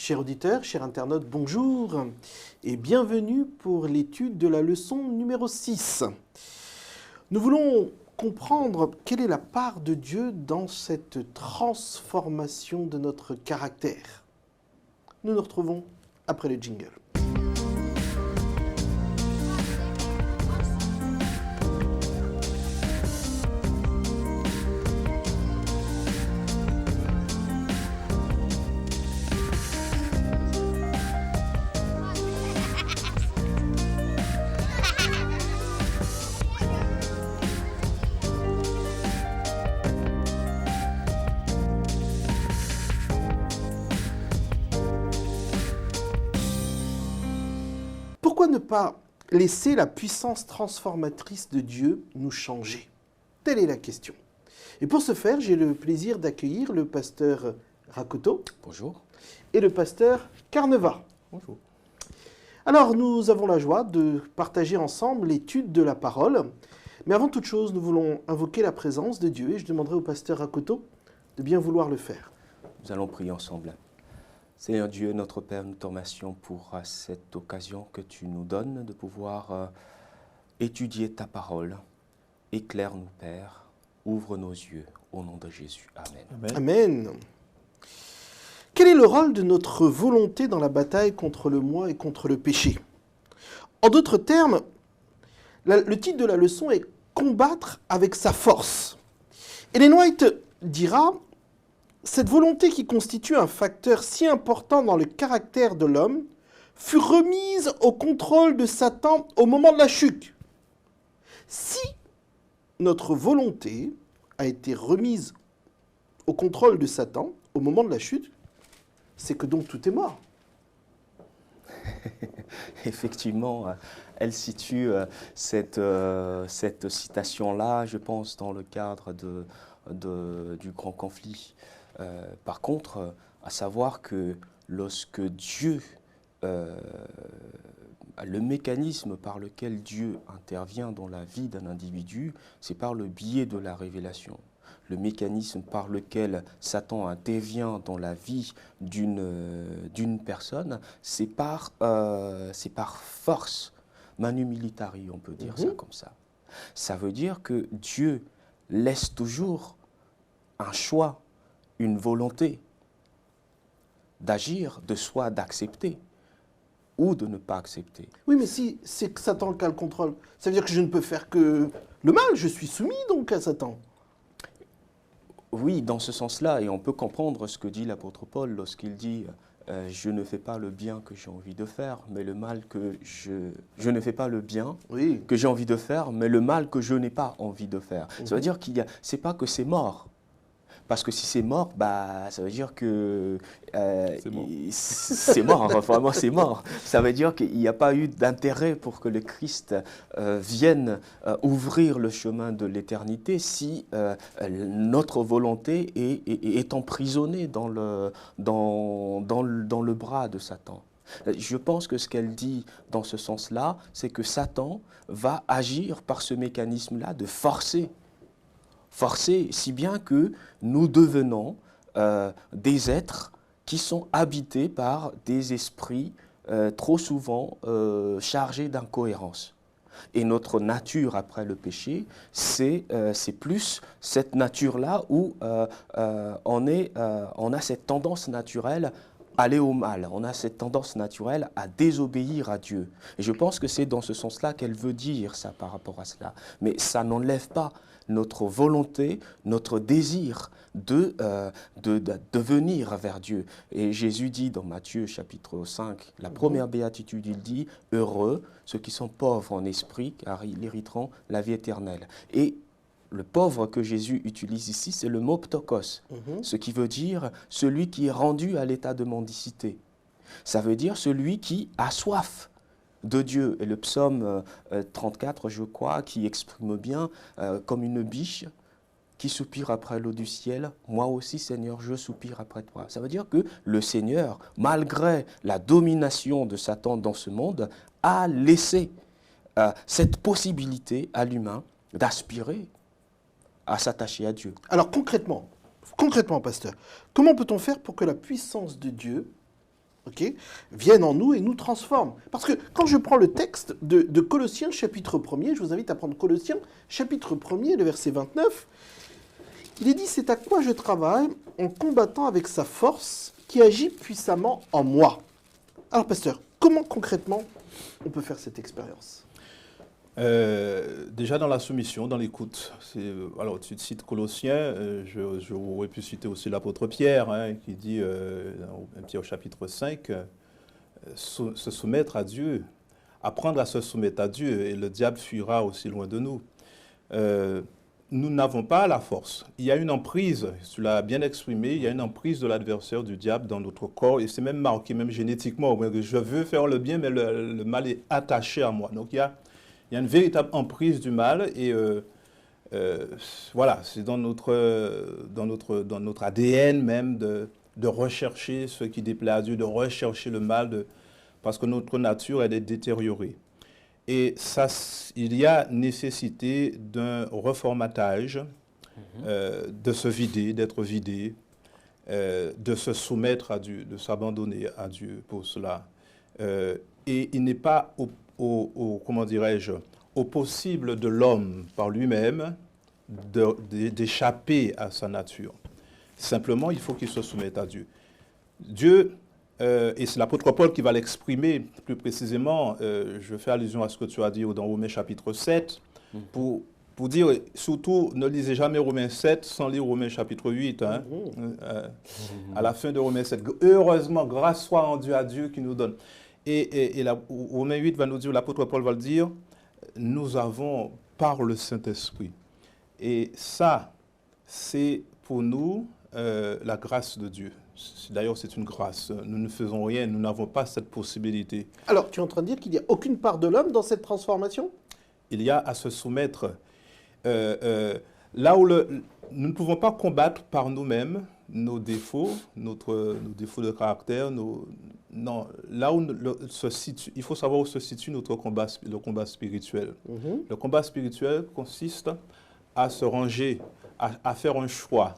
Chers auditeurs, chers internautes, bonjour et bienvenue pour l'étude de la leçon numéro 6. Nous voulons comprendre quelle est la part de Dieu dans cette transformation de notre caractère. Nous nous retrouvons après le jingle. Pourquoi ne pas laisser la puissance transformatrice de Dieu nous changer? Telle est la question. Et pour ce faire, j'ai le plaisir d'accueillir le pasteur Rakoto. Bonjour. Et le pasteur Carneva. Bonjour. Alors, nous avons la joie de partager ensemble l'étude de la parole. Mais avant toute chose, nous voulons invoquer la présence de Dieu et je demanderai au pasteur Rakoto de bien vouloir le faire. Nous allons prier ensemble. Seigneur Dieu, notre Père, nous te remercions pour cette occasion que tu nous donnes de pouvoir étudier ta parole. Éclaire-nous, Père, ouvre nos yeux, au nom de Jésus. Amen. Amen. Amen. Quel est le rôle de notre volonté dans la bataille contre le moi et contre le péché? En d'autres termes, le titre de la leçon est « Combattre avec sa force ». Ellen White dira « Cette volonté qui constitue un facteur si important dans le caractère de l'homme fut remise au contrôle de Satan au moment de la chute. Si notre volonté a été remise au contrôle de Satan au moment de la chute, c'est que donc tout est mort. » Effectivement, elle situe cette citation-là, je pense, dans le cadre du grand conflit. Par contre, à savoir que lorsque Dieu, le mécanisme par lequel Dieu intervient dans la vie d'un individu, c'est par le biais de la révélation. Le mécanisme par lequel Satan intervient dans la vie d'une personne, c'est par force, manu militari, on peut dire ça comme ça. Ça veut dire que Dieu laisse toujours un choix, une volonté d'agir, de soit d'accepter ou de ne pas accepter. Oui, mais si c'est que Satan qui a le contrôle, ça veut dire que je ne peux faire que le mal, je suis soumis donc à Satan. Oui, dans ce sens-là, et on peut comprendre ce que dit l'apôtre Paul lorsqu'il dit je ne fais pas le bien que j'ai envie de faire, mais le mal que je ne fais pas le bien que j'ai envie de faire, mais le mal que je n'ai pas envie de faire. Ça veut dire c'est pas que c'est mort. Parce que si c'est mort, bah, ça veut dire que c'est mort, vraiment c'est mort. Ça veut dire qu'il n'y a pas eu d'intérêt pour que le Christ vienne ouvrir le chemin de l'éternité si notre volonté est emprisonnée dans le bras de Satan. Je pense que ce qu'elle dit dans ce sens-là, c'est que Satan va agir par ce mécanisme-là de forcer, si bien que nous devenons des êtres qui sont habités par des esprits trop souvent chargés d'incohérence. Et notre nature après le péché, c'est plus cette nature-là où on a cette tendance naturelle à aller au mal, on a cette tendance naturelle à désobéir à Dieu. Et je pense que c'est dans ce sens-là qu'elle veut dire ça par rapport à cela. Mais ça n'enlève pas notre volonté, notre désir de venir vers Dieu. Et Jésus dit dans Matthieu chapitre 5, la première béatitude, il dit « Heureux ceux qui sont pauvres en esprit, car ils hériteront la vie éternelle. » Et le pauvre que Jésus utilise ici, c'est le mot ptokos, ce qui veut dire celui qui est rendu à l'état de mendicité. Ça veut dire celui qui a soif de Dieu. Et le psaume 34, je crois, qui exprime bien comme une biche qui soupire après l'eau du ciel, moi aussi, Seigneur, je soupire après toi. Ça veut dire que le Seigneur, malgré la domination de Satan dans ce monde, a laissé cette possibilité à l'humain d'aspirer à s'attacher à Dieu. Alors concrètement, pasteur, comment peut-on faire pour que la puissance de Dieu ok, viennent en nous et nous transforment. Parce que quand je prends le texte de Colossiens chapitre 1er, je vous invite à prendre Colossiens chapitre 1er, le verset 29, il est dit « C'est à quoi je travaille en combattant avec sa force qui agit puissamment en moi. » Alors pasteur, comment concrètement on peut faire cette expérience? Déjà dans la soumission, dans l'écoute. Alors tu cites Colossiens, j'aurais pu citer aussi l'apôtre Pierre, hein, qui dit, dans Pierre au chapitre 5, se soumettre à Dieu, apprendre à se soumettre à Dieu, et le diable fuira aussi loin de nous. Nous n'avons pas la force. Il y a une emprise, tu l'as bien exprimé, il y a une emprise de l'adversaire du diable dans notre corps, et c'est même marqué, même génétiquement. Je veux faire le bien, mais le mal est attaché à moi. Donc il y a une véritable emprise du mal, et voilà, c'est dans notre ADN même de rechercher ce qui déplaît à Dieu, de rechercher le mal, parce que notre nature, elle est détériorée. Et ça, il y a nécessité d'un reformatage, de se vider, d'être vidé, de se soumettre à Dieu, de s'abandonner à Dieu pour cela. Et il n'est pas comment dirais-je, au possible de l'homme par lui-même d'échapper à sa nature. Simplement, il faut qu'il se soumette à Dieu. Dieu, et c'est l'apôtre Paul qui va l'exprimer plus précisément, je fais allusion à ce que tu as dit dans Romains chapitre 7, pour dire, surtout, ne lisez jamais Romains 7 sans lire Romains chapitre 8. Hein, à la fin de Romains 7, heureusement, grâce soit rendue à Dieu qui nous donne. Et Romains 8 va nous dire, l'apôtre Paul va le dire, nous avons par le Saint-Esprit. Et ça, c'est pour nous la grâce de Dieu. D'ailleurs, c'est une grâce. Nous ne faisons rien, nous n'avons pas cette possibilité. Alors, tu es en train de dire qu'il n'y a aucune part de l'homme dans cette transformation? Il y a à se soumettre. Là où nous ne pouvons pas combattre par nous-mêmes nos défauts, nos défauts de caractère, non, là où il faut savoir où se situe le combat spirituel. Le combat spirituel consiste à se ranger, à faire un choix,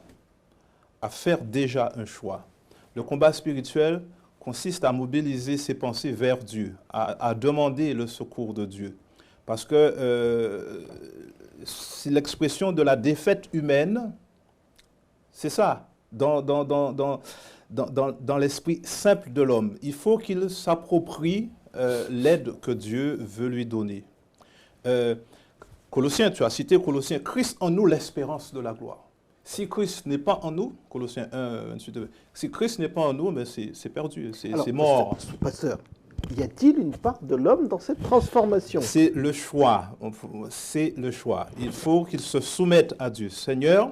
à faire déjà un choix. Le combat spirituel consiste à mobiliser ses pensées vers Dieu, à demander le secours de Dieu. Parce que c'est l'expression de la défaite humaine, c'est ça, dans l'esprit simple de l'homme. Il faut qu'il s'approprie l'aide que Dieu veut lui donner. Colossiens, tu as cité Colossiens, Christ en nous l'espérance de la gloire. Si Christ n'est pas en nous, Colossiens 1, 28, si Christ n'est pas en nous, mais c'est perdu, c'est mort. Pasteur, y a-t-il une part de l'homme dans cette transformation? C'est le choix, c'est le choix. Il faut qu'il se soumette à Dieu. Seigneur,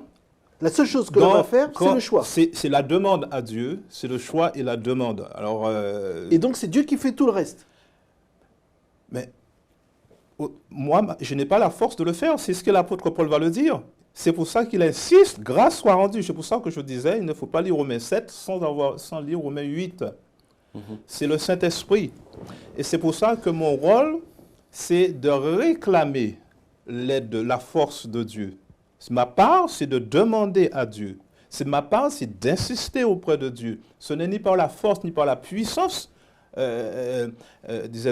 la seule chose que l'on va faire, c'est le choix. C'est la demande à Dieu, c'est le choix et la demande. Alors, et donc c'est Dieu qui fait tout le reste. Mais moi, je n'ai pas la force de le faire, c'est ce que l'apôtre Paul va le dire. C'est pour ça qu'il insiste, grâce soit rendue. C'est pour ça que je disais, il ne faut pas lire Romains 7 sans lire Romains 8. C'est le Saint-Esprit. Et c'est pour ça que mon rôle, c'est de réclamer l'aide, la force de Dieu. Ma part, c'est de demander à Dieu. Ma part, c'est d'insister auprès de Dieu. Ce n'est ni par la force, ni par la puissance, disait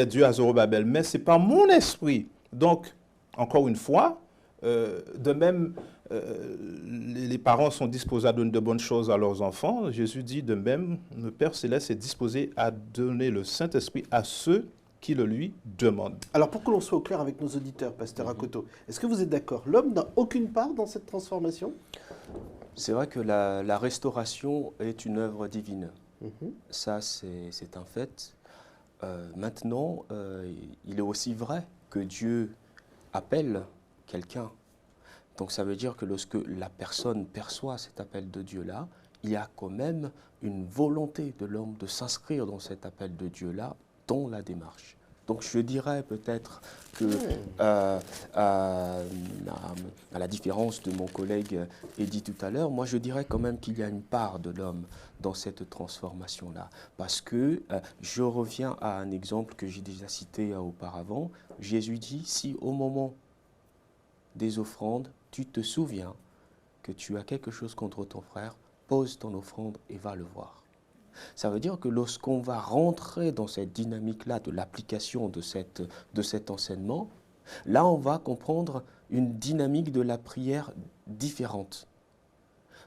Dieu à Zorobabel, mais c'est par mon esprit. Donc, encore une fois, de même, les parents sont disposés à donner de bonnes choses à leurs enfants. Jésus dit de même, le Père Céleste est disposé à donner le Saint-Esprit à ceux qui le lui demandent. Alors pour que l'on soit au clair avec nos auditeurs, Pasteur Akoto, est-ce que vous êtes d'accord? L'homme n'a aucune part dans cette transformation? C'est vrai que la restauration est une œuvre divine. Ça, c'est un fait. Maintenant, il est aussi vrai que Dieu appelle quelqu'un. Donc ça veut dire que lorsque la personne perçoit cet appel de Dieu-là, il y a quand même une volonté de l'homme de s'inscrire dans cet appel de Dieu-là, dans la démarche. Donc je dirais peut-être que, à la différence de mon collègue Eddy tout à l'heure, moi je dirais quand même qu'il y a une part de l'homme dans cette transformation-là. Parce que je reviens à un exemple que j'ai déjà cité auparavant. Jésus dit, si au moment des offrandes, tu te souviens que tu as quelque chose contre ton frère, pose ton offrande et va le voir. Ça veut dire que lorsqu'on va rentrer dans cette dynamique-là de l'application de cet enseignement, là, on va comprendre une dynamique de la prière différente.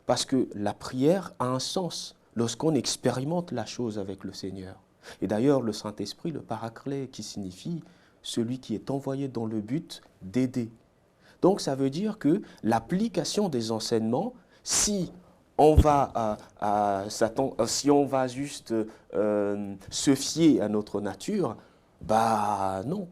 Parce que la prière a un sens lorsqu'on expérimente la chose avec le Seigneur. Et d'ailleurs, le Saint-Esprit, le paraclet, qui signifie celui qui est envoyé dans le but d'aider. Donc, ça veut dire que l'application des enseignements, si on va, si on va juste se fier à notre nature, bah non.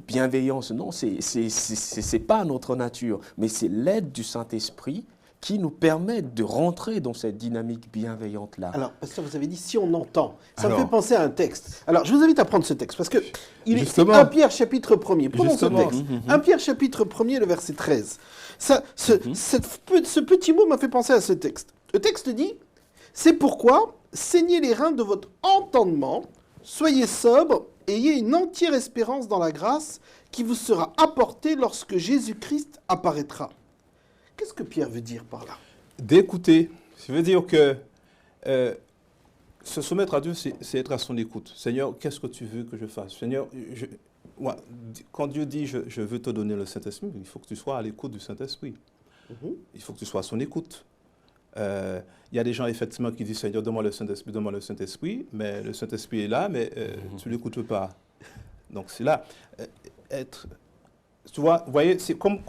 Bienveillance, non, c'est pas notre nature, mais c'est l'aide du Saint-Esprit qui nous permet de rentrer dans cette dynamique bienveillante-là. Alors, pasteur, vous avez dit si on entend. Ça me Alors, fait penser à un texte. Alors, je vous invite à prendre ce texte, parce que il est Justement. 1 Pierre chapitre 1er. Prenons Justement. ce texte. 1 Pierre chapitre 1er, le verset 13. Ce petit mot m'a fait penser à ce texte. Le texte dit « C'est pourquoi, saignez les reins de votre entendement, soyez sobres, ayez une entière espérance dans la grâce qui vous sera apportée lorsque Jésus-Christ apparaîtra. » Qu'est-ce que Pierre veut dire par là? D'écouter. Ça veut dire que se soumettre à Dieu, c'est être à son écoute. Seigneur, qu'est-ce que tu veux que je fasse? Seigneur, quand Dieu dit je veux te donner le Saint-Esprit, il faut que tu sois à l'écoute du Saint-Esprit. Il faut que tu sois à son écoute. Il y a des gens effectivement qui disent Seigneur, donne-moi le Saint-Esprit, mais le Saint-Esprit est là, mais tu ne l'écoutes pas. Donc c'est là. Tu vois, vous voyez, c'est comme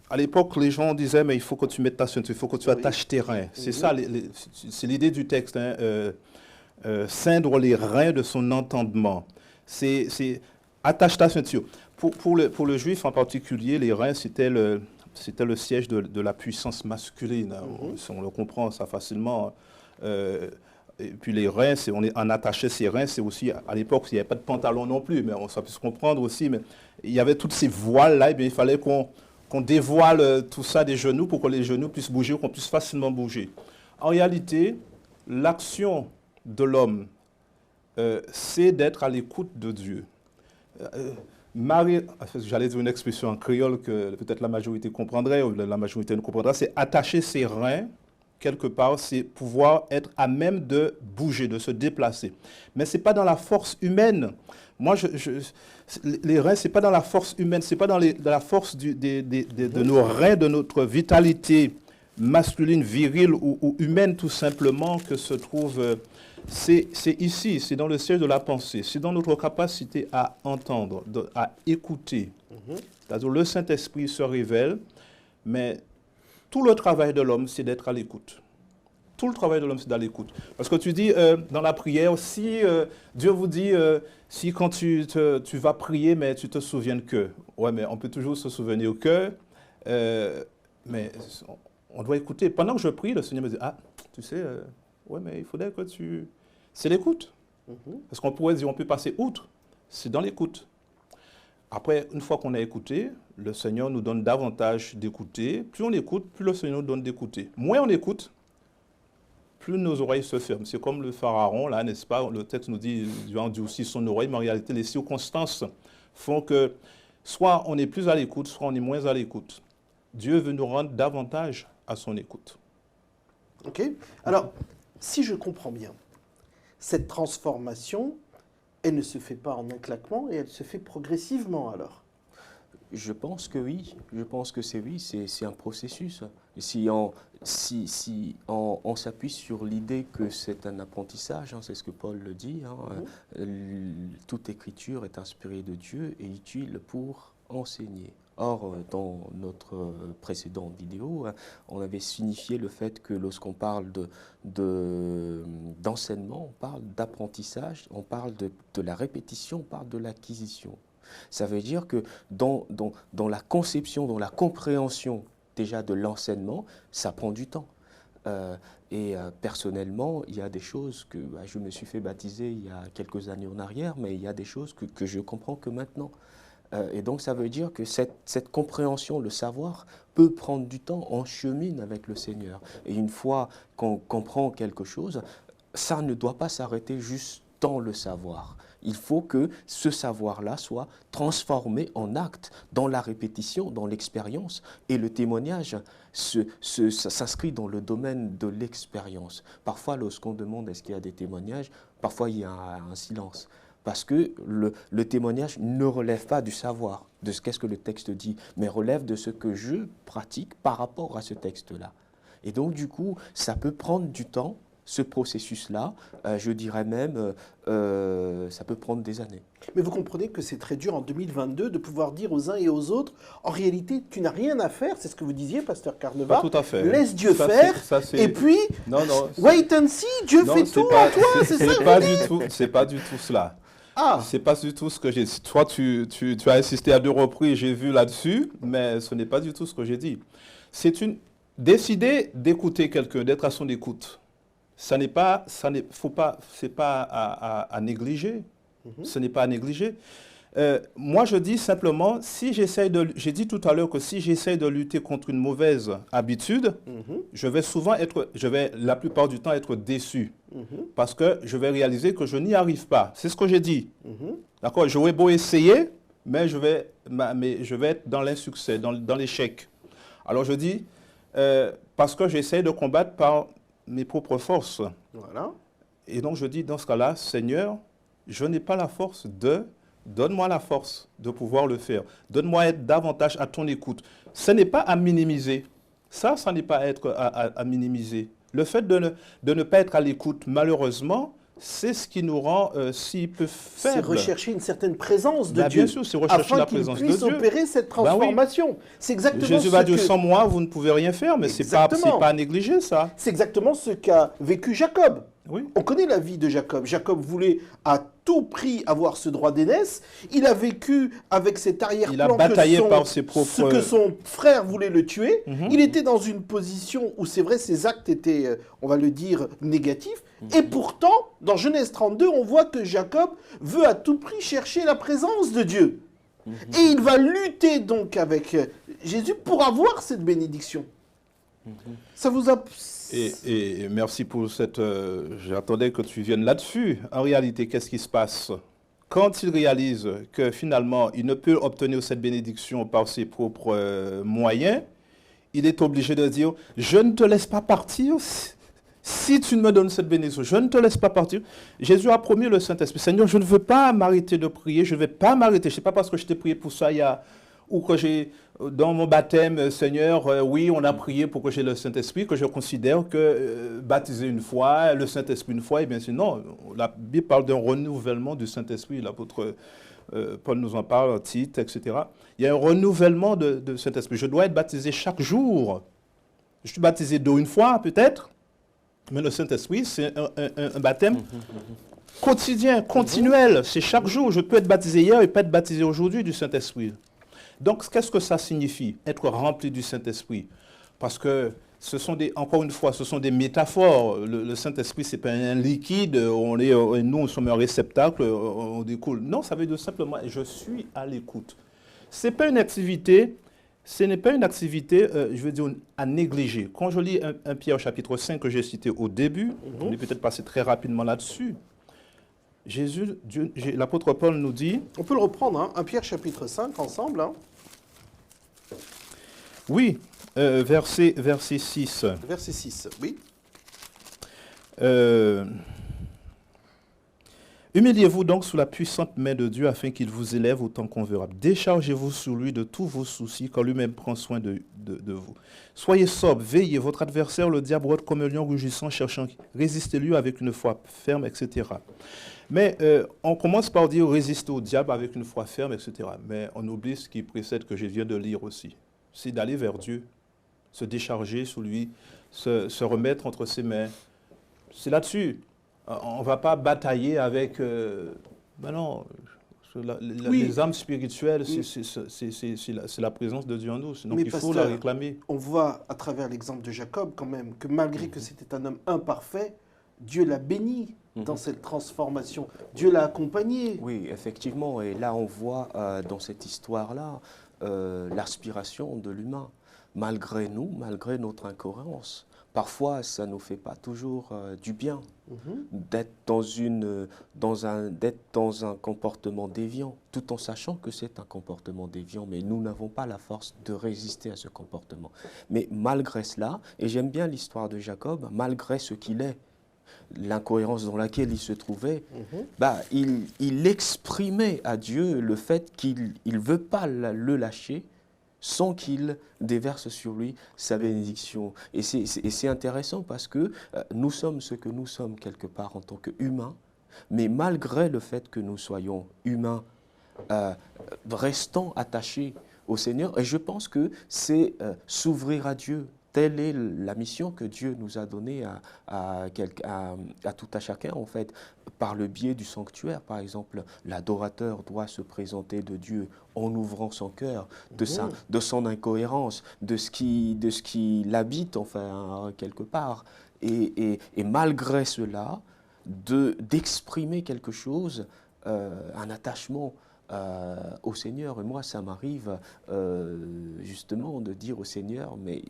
à l'époque, les gens disaient, mais il faut que tu mettes ta ceinture, il faut que tu attaches tes reins. C'est ça, c'est l'idée du texte, hein, ceindre les reins de son entendement. C'est attache ta ceinture. Pour le juif en particulier, les reins, c'était le siège de la puissance masculine. On le comprend ça facilement. Et puis les reins, on attachait ses reins, c'est aussi, à l'époque, il n'y avait pas de pantalon non plus, mais ça peut se comprendre aussi. Mais il y avait toutes ces voiles-là, et bien il fallait qu'on dévoile tout ça des genoux pour que les genoux puissent bouger, qu'on puisse facilement bouger. En réalité, l'action de l'homme, c'est d'être à l'écoute de Dieu. J'allais dire une expression en créole que peut-être la majorité comprendrait, ou la majorité ne comprendra, c'est attacher ses reins, quelque part, c'est pouvoir être à même de bouger, de se déplacer. Mais ce n'est pas dans la force humaine. Moi, les reins, ce n'est pas dans la force humaine, ce n'est pas dans la force de nos reins, de notre vitalité masculine, virile ou humaine, tout simplement, que se trouve... c'est ici, c'est dans le siège de la pensée, c'est dans notre capacité à entendre, à écouter. C'est-à-dire le Saint-Esprit se révèle, mais tout le travail de l'homme, c'est d'être à l'écoute. Tout le travail de l'homme, c'est d'être à l'écoute. Parce que tu dis dans la prière, si Dieu vous dit, si quand tu vas prier, mais tu te souviens que. Ouais, mais on peut toujours se souvenir que, mais on doit écouter. Pendant que je prie, le Seigneur me dit, ah, tu sais, ouais, mais il faudrait que tu... C'est l'écoute. Parce qu'on pourrait dire, on peut passer outre. C'est dans l'écoute. Après, une fois qu'on a écouté, le Seigneur nous donne davantage d'écouter. Plus on écoute, plus le Seigneur nous donne d'écouter. Moins on écoute, plus nos oreilles se ferment. C'est comme le pharaon, là, n'est-ce pas? Le texte nous dit, Dieu endurcit son oreille, mais en réalité, les circonstances font que soit on est plus à l'écoute, soit on est moins à l'écoute. Dieu veut nous rendre davantage à son écoute. Ok. Alors, si je comprends bien, cette transformation, elle ne se fait pas en un claquement et elle se fait progressivement alors. Je pense que oui, je pense que c'est oui, c'est un processus. Si on s'appuie sur l'idée que c'est un apprentissage, hein, c'est ce que Paul le dit, hein, toute écriture est inspirée de Dieu et utile pour enseigner. Or, dans notre précédente vidéo, on avait signifié le fait que lorsqu'on parle d'enseignement, on parle d'apprentissage, on parle de la répétition, on parle de l'acquisition. Ça veut dire que dans la conception, dans la compréhension déjà de l'enseignement, ça prend du temps. Personnellement, il y a des choses que je me suis fait baptiser il y a quelques années en arrière, mais il y a des choses que je comprends que maintenant. Et donc ça veut dire que cette compréhension, le savoir, peut prendre du temps, on chemine avec le Seigneur. Et une fois qu'on comprend quelque chose, ça ne doit pas s'arrêter juste dans le savoir. Il faut que ce savoir-là soit transformé en acte, dans la répétition, dans l'expérience. Et le témoignage s'inscrit dans le domaine de l'expérience. Parfois, lorsqu'on demande est-ce qu'il y a des témoignages, parfois il y a un silence. Parce que le témoignage ne relève pas du savoir, de ce qu'est-ce que le texte dit, mais relève de ce que je pratique par rapport à ce texte-là. Et donc, du coup, ça peut prendre du temps, ce processus-là, je dirais même, ça peut prendre des années. Mais vous comprenez que c'est très dur en 2022 de pouvoir dire aux uns et aux autres, en réalité, tu n'as rien à faire, c'est ce que vous disiez, pasteur Carnevas. Pas tout à fait. Laisse Dieu Ça, faire, c'est- et puis, Non, non. wait and see, Dieu Non, fait c'est tout pas, en toi, c'est ça. c'est pas du tout cela. Ah, C'est pas du tout ce que j'ai dit. Toi, tu as insisté à 2 reprises, j'ai vu là-dessus, mais ce n'est pas du tout ce que j'ai dit. Décider d'écouter quelqu'un, d'être à son écoute. C'est pas à négliger. Ce n'est pas à négliger. Moi, je dis simplement, j'ai dit tout à l'heure que si j'essaie de lutter contre une mauvaise habitude, je vais la plupart du temps être déçu. Parce que je vais réaliser que je n'y arrive pas. C'est ce que j'ai dit. D'accord? J'aurais beau essayer, mais je vais être dans l'insuccès, dans l'échec. Alors je dis, parce que j'essaie de combattre par mes propres forces. voilà. Et donc je dis, dans ce cas-là, Seigneur, je n'ai pas la force donne-moi la force de pouvoir le faire. Donne-moi être davantage à ton écoute. Ce n'est pas à minimiser. Ça n'est pas être à minimiser. Le fait de ne pas être à l'écoute, malheureusement, c'est ce qui nous rend si peu C'est faibles. rechercher une certaine présence de Bah, Dieu. bien sûr, c'est rechercher afin la qu'il présence de puisse Dieu. opérer cette Bah oui. transformation. C'est exactement Jésus ce va dire, que... sans moi, vous ne pouvez rien faire, mais c'est pas Exactement. à négliger, ça. C'est exactement ce qu'a vécu Jacob. Oui. On connaît la vie de Jacob. Jacob voulait à tout prix avoir ce droit d'aînesse. Il a vécu avec cet Il a arrière-plan bataillé par ses propres... que son frère voulait le tuer. Mhm. Il était dans une position où c'est vrai, ses actes étaient, on va le dire, négatifs. Et pourtant, dans Genèse 32, on voit que Jacob veut à tout prix chercher la présence de Dieu. Et il va lutter donc avec Jésus pour avoir cette bénédiction. Ça vous a... Et merci pour cette... J'attendais que tu viennes là-dessus. En réalité, qu'est-ce qui se passe? Quand il réalise que finalement, il ne peut obtenir cette bénédiction par ses propres moyens, il est obligé de dire, je ne te laisse pas partir si tu ne me donnes cette bénédiction. Je ne te laisse pas partir. Jésus a promis le Saint-Esprit. Seigneur, je ne veux pas m'arrêter de prier. Je ne vais pas m'arrêter. Ce n'est pas parce que je t'ai prié pour ça ou que j'ai, dans mon baptême, Seigneur, oui, on a prié pour que j'ai le Saint-Esprit, que je considère que baptiser une fois, le Saint-Esprit une fois, et bien sûr, non. La Bible parle d'un renouvellement du Saint-Esprit. L'apôtre Paul nous en parle, Tite, etc. Il y a un renouvellement de Saint-Esprit. Je dois être baptisé chaque jour. Je suis baptisé une fois, peut-être, mais le Saint-Esprit, c'est un baptême quotidien, continuel. C'est chaque jour. Je peux être baptisé hier et pas être baptisé aujourd'hui du Saint-Esprit. Donc, qu'est-ce que ça signifie, être rempli du Saint-Esprit? Parce que, encore une fois, ce sont des métaphores. Le Saint-Esprit, ce n'est pas un liquide, nous sommes un réceptacle, on découle. Non, ça veut dire simplement, je suis à l'écoute. Ce n'est pas une activité, je veux dire, à négliger. Quand je lis 1 Pierre chapitre 5 que j'ai cité au début, on est peut-être passé très rapidement là-dessus. L'apôtre Paul nous dit... On peut le reprendre, hein, 1 Pierre chapitre 5, ensemble. Hein. Oui, verset 6. Verset 6, oui. Humiliez-vous donc sous la puissante main de Dieu afin qu'il vous élève au temps convenable. Déchargez-vous sur lui de tous vos soucis, car lui-même prend soin de vous. Soyez sobre, veillez. Votre adversaire, le diable, rôde comme un lion rugissant, cherchant. Résistez-lui avec une foi ferme, etc. Mais on commence par dire résister au diable avec une foi ferme, etc. Mais on oublie ce qui précède que je viens de lire aussi. C'est d'aller vers Dieu, se décharger sous lui, se remettre entre ses mains. C'est là-dessus. On ne va pas batailler avec... non, les âmes spirituelles, c'est la présence de Dieu en nous. Donc il faut la réclamer. On voit à travers l'exemple de Jacob quand même que malgré que c'était un homme imparfait, Dieu l'a béni dans cette transformation. Dieu l'a accompagné. Oui, effectivement. Et là, on voit dans cette histoire-là l'aspiration de l'humain. Malgré nous, malgré notre incohérence. Parfois, ça ne nous fait pas toujours du bien. d'être d'être dans un comportement déviant, tout en sachant que c'est un comportement déviant, mais nous n'avons pas la force de résister à ce comportement. Mais malgré cela, et j'aime bien l'histoire de Jacob, malgré ce qu'il est, l'incohérence dans laquelle il se trouvait, il exprimait à Dieu le fait qu'il ne veut pas le lâcher sans qu'il déverse sur lui sa bénédiction. Et c'est intéressant parce que nous sommes ce que nous sommes quelque part en tant qu'humains, mais malgré le fait que nous soyons humains, restons attachés au Seigneur. Et je pense que c'est s'ouvrir à Dieu. Telle est la mission que Dieu nous a donnée à tout à chacun, en fait, par le biais du sanctuaire. Par exemple, l'adorateur doit se présenter de Dieu en ouvrant son cœur, de son incohérence, de ce qui l'habite, enfin, quelque part. Et malgré cela, d'exprimer quelque chose, un attachement au Seigneur. Et moi, ça m'arrive justement de dire au Seigneur, mais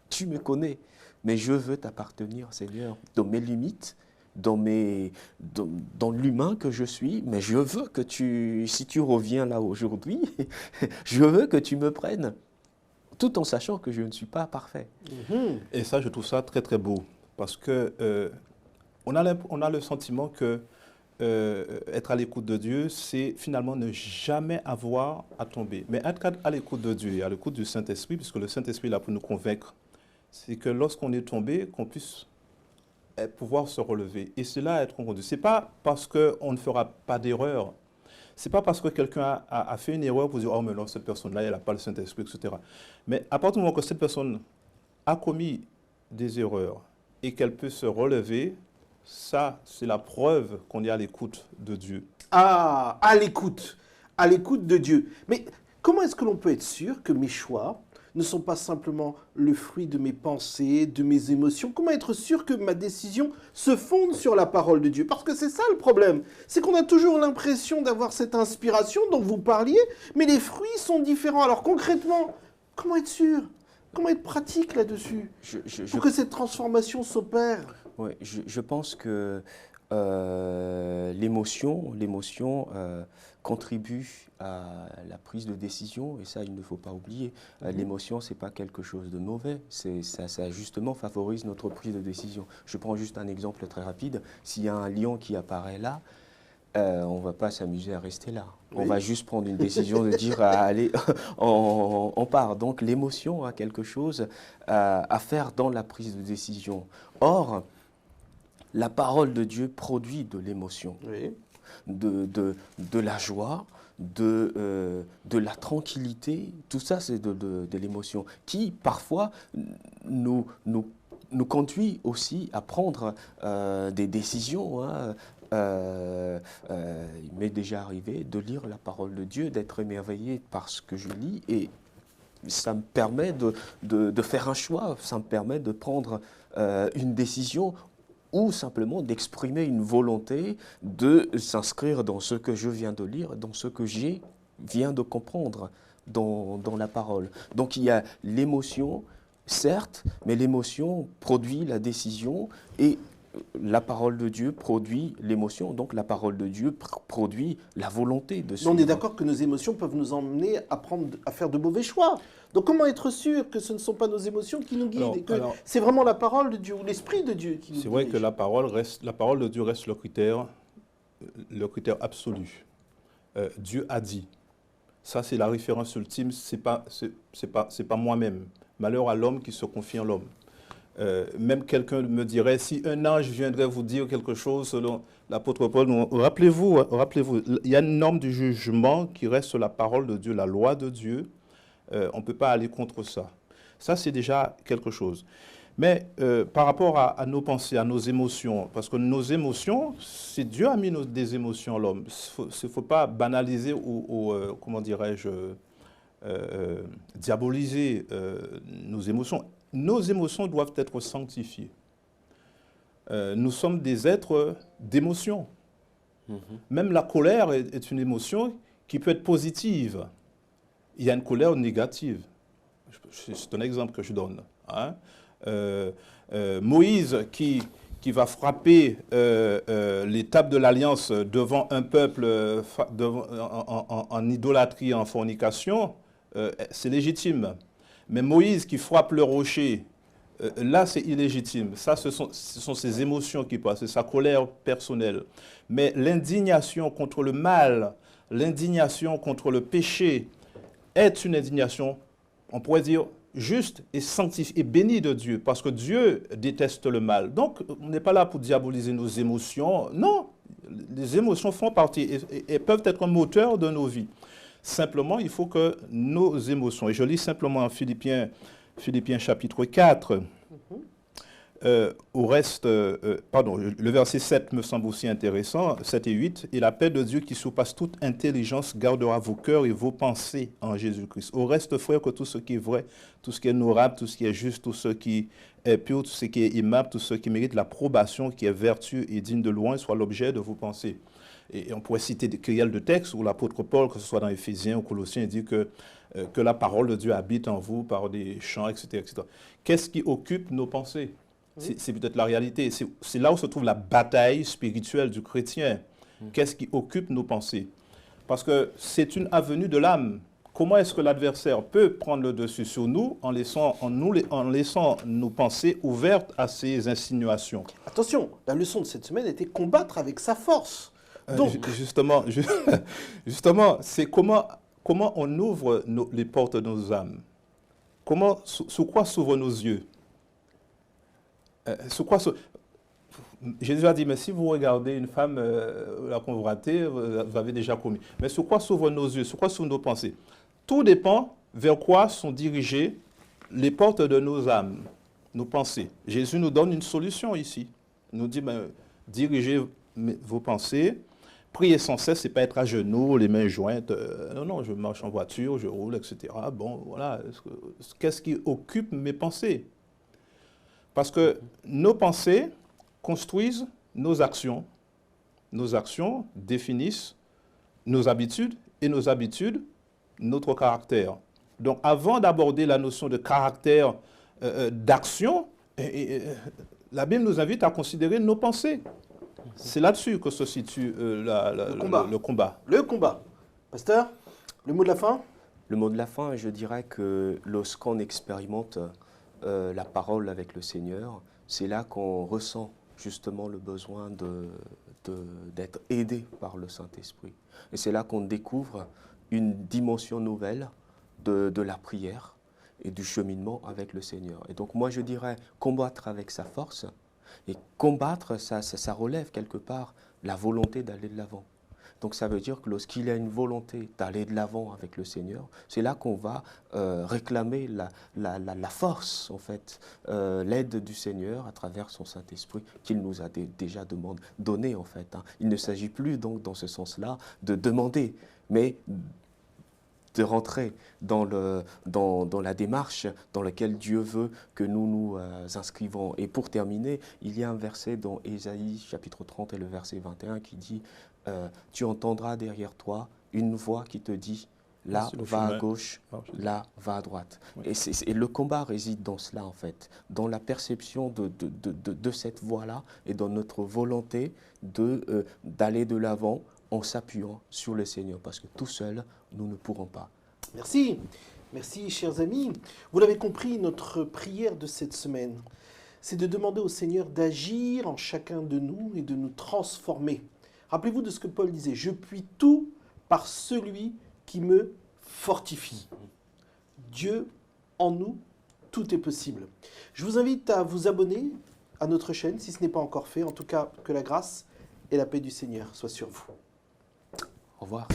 tu me connais, mais je veux t'appartenir, Seigneur, dans mes limites, dans l'humain que je suis, mais je veux que si tu reviens là aujourd'hui, je veux que tu me prennes, tout en sachant que je ne suis pas parfait. Et ça, je trouve ça très très beau, parce que on a le sentiment que être à l'écoute de Dieu, c'est finalement ne jamais avoir à tomber. Mais être à l'écoute de Dieu et à l'écoute du Saint-Esprit, puisque le Saint-Esprit est là pour nous convaincre, c'est que lorsqu'on est tombé, qu'on puisse pouvoir se relever. Et cela, être conduit. Ce n'est pas parce qu'on ne fera pas d'erreur. Ce n'est pas parce que quelqu'un a fait une erreur pour dire « Oh, mais non, cette personne-là, elle n'a pas le Saint-Esprit, etc. » Mais à partir du moment que cette personne a commis des erreurs et qu'elle peut se relever, ça, c'est la preuve qu'on est à l'écoute de Dieu. Ah, à l'écoute de Dieu. Mais comment est-ce que l'on peut être sûr que mes choix ne sont pas simplement le fruit de mes pensées, de mes émotions? Comment être sûr que ma décision se fonde sur la parole de Dieu? Parce que c'est ça le problème, c'est qu'on a toujours l'impression d'avoir cette inspiration dont vous parliez, mais les fruits sont différents. Alors concrètement, comment être sûr? Comment être pratique là-dessus pour que cette transformation s'opère? Oui, je pense que l'émotion contribue à la prise de décision, et ça, il ne faut pas oublier. L'émotion, ce n'est pas quelque chose de mauvais, ça justement favorise notre prise de décision. Je prends juste un exemple très rapide. S'il y a un lion qui apparaît là, on ne va pas s'amuser à rester là. Oui. On va juste prendre une décision de dire allez, on part. Donc l'émotion a quelque chose à faire dans la prise de décision. Or, la parole de Dieu produit de l'émotion, oui, de la joie, de la tranquillité. Tout ça, c'est de l'émotion qui, parfois, nous conduit aussi à prendre des décisions. Il m'est déjà arrivé de lire la parole de Dieu, d'être émerveillé par ce que je lis, et ça me permet de faire un choix, ça me permet de prendre une décision, ou simplement d'exprimer une volonté de s'inscrire dans ce que je viens de lire, dans ce que viens de comprendre dans la parole. Donc il y a l'émotion, certes, mais l'émotion produit la décision, et la parole de Dieu produit l'émotion, donc la parole de Dieu produit la volonté de suivre. On est d'accord que nos émotions peuvent nous emmener à faire de mauvais choix. Donc comment être sûr que ce ne sont pas nos émotions qui nous guident, et que c'est vraiment la parole de Dieu ou l'Esprit de Dieu qui nous guide? C'est vrai que la parole de Dieu reste le critère absolu. Dieu a dit. Ça, c'est la référence ultime, c'est pas moi-même. Malheur à l'homme qui se confie en l'homme. Même quelqu'un me dirait, si un ange viendrait vous dire quelque chose, selon l'apôtre Paul, rappelez-vous, il y a une norme du jugement qui reste la parole de Dieu, la loi de Dieu. On ne peut pas aller contre ça. Ça, c'est déjà quelque chose. Mais par rapport à nos pensées, à nos émotions, parce que nos émotions, c'est Dieu a mis des émotions en l'homme. Il ne faut pas banaliser ou comment dirais-je, diaboliser nos émotions. Nos émotions doivent être sanctifiées. Nous sommes des êtres d'émotion. Même la colère est une émotion qui peut être positive. Il y a une colère négative. C'est un exemple que je donne. Moïse qui qui va frapper l'étape de l'alliance devant un peuple en idolâtrie, en fornication, c'est légitime. Mais Moïse qui frappe le rocher, là c'est illégitime. Ça, ce sont ses émotions qui passent, c'est sa colère personnelle. Mais l'indignation contre le mal, l'indignation contre le péché est une indignation, on pourrait dire, juste et sanctifié et béni de Dieu, parce que Dieu déteste le mal. Donc, on n'est pas là pour diaboliser nos émotions. Non, les émotions font partie et peuvent être un moteur de nos vies. Simplement, il faut que nos émotions, et je lis simplement en Philippiens chapitre 4, le verset 7 me semble aussi intéressant, 7 et 8. « Et la paix de Dieu qui surpasse toute intelligence gardera vos cœurs et vos pensées en Jésus-Christ. Au reste, frère, que tout ce qui est vrai, tout ce qui est honorable, tout ce qui est juste, tout ce qui est pur, tout ce qui est aimable, tout ce qui mérite l'approbation, qui est vertu et digne de loin, soit l'objet de vos pensées. » Et on pourrait citer des criels de textes où l'apôtre Paul, que ce soit dans Éphésiens ou Colossiens, dit que la parole de Dieu habite en vous par des chants, etc. etc. Qu'est-ce qui occupe nos pensées ? C'est peut-être la réalité. C'est là où se trouve la bataille spirituelle du chrétien. Qu'est-ce qui occupe nos pensées? Parce que c'est une avenue de l'âme. Comment est-ce que l'adversaire peut prendre le dessus sur nous en laissant nos pensées ouvertes à ces insinuations? Attention, la leçon de cette semaine était combattre avec sa force. Donc, justement, c'est comment on ouvre les portes de nos âmes. Sous quoi s'ouvrent nos yeux? Jésus a dit, mais si vous regardez une femme la convoitez, vous avez déjà commis. Mais sur quoi s'ouvrent nos yeux? Sur quoi s'ouvrent nos pensées? Tout dépend vers quoi sont dirigées les portes de nos âmes, nos pensées. Jésus nous donne une solution ici. Il nous dit, dirigez vos pensées, priez sans cesse, c'est pas être à genoux, les mains jointes. Non, je marche en voiture, je roule, etc. Bon, voilà. Qu'est-ce qui occupe mes pensées? Parce que nos pensées construisent nos actions définissent nos habitudes, et nos habitudes, notre caractère. Donc avant d'aborder la notion de caractère, d'action, la Bible nous invite à considérer nos pensées. C'est là-dessus que se situe le combat. Le combat. Pasteur, le mot de la fin? Le mot de la fin, je dirais que lorsqu'on expérimente la parole avec le Seigneur, c'est là qu'on ressent justement le besoin d'être aidé par le Saint-Esprit. Et c'est là qu'on découvre une dimension nouvelle de la prière et du cheminement avec le Seigneur. Et donc moi je dirais combattre avec sa force, et combattre, ça relève quelque part la volonté d'aller de l'avant. Donc ça veut dire que lorsqu'il y a une volonté d'aller de l'avant avec le Seigneur, c'est là qu'on va réclamer la force, en fait, l'aide du Seigneur à travers son Saint-Esprit qu'il nous a déjà donné, en fait. Il ne s'agit plus donc dans ce sens-là de demander, mais de rentrer dans la démarche dans laquelle Dieu veut que nous nous inscrivons. Et pour terminer, il y a un verset dans Ésaïe chapitre 30 et le verset 21 qui dit tu entendras derrière toi une voix qui te dit là va à gauche, là va à droite. Oui. Et le combat réside dans cela en fait, dans la perception de cette voix-là et dans notre volonté d'aller de l'avant en s'appuyant sur le Seigneur, parce que tout seul, nous ne pourrons pas. Merci. Merci, chers amis. Vous l'avez compris, notre prière de cette semaine, c'est de demander au Seigneur d'agir en chacun de nous et de nous transformer. Rappelez-vous de ce que Paul disait, « Je puis tout par celui qui me fortifie ». Dieu, en nous, tout est possible. Je vous invite à vous abonner à notre chaîne, si ce n'est pas encore fait. En tout cas, que la grâce et la paix du Seigneur soient sur vous. Au revoir.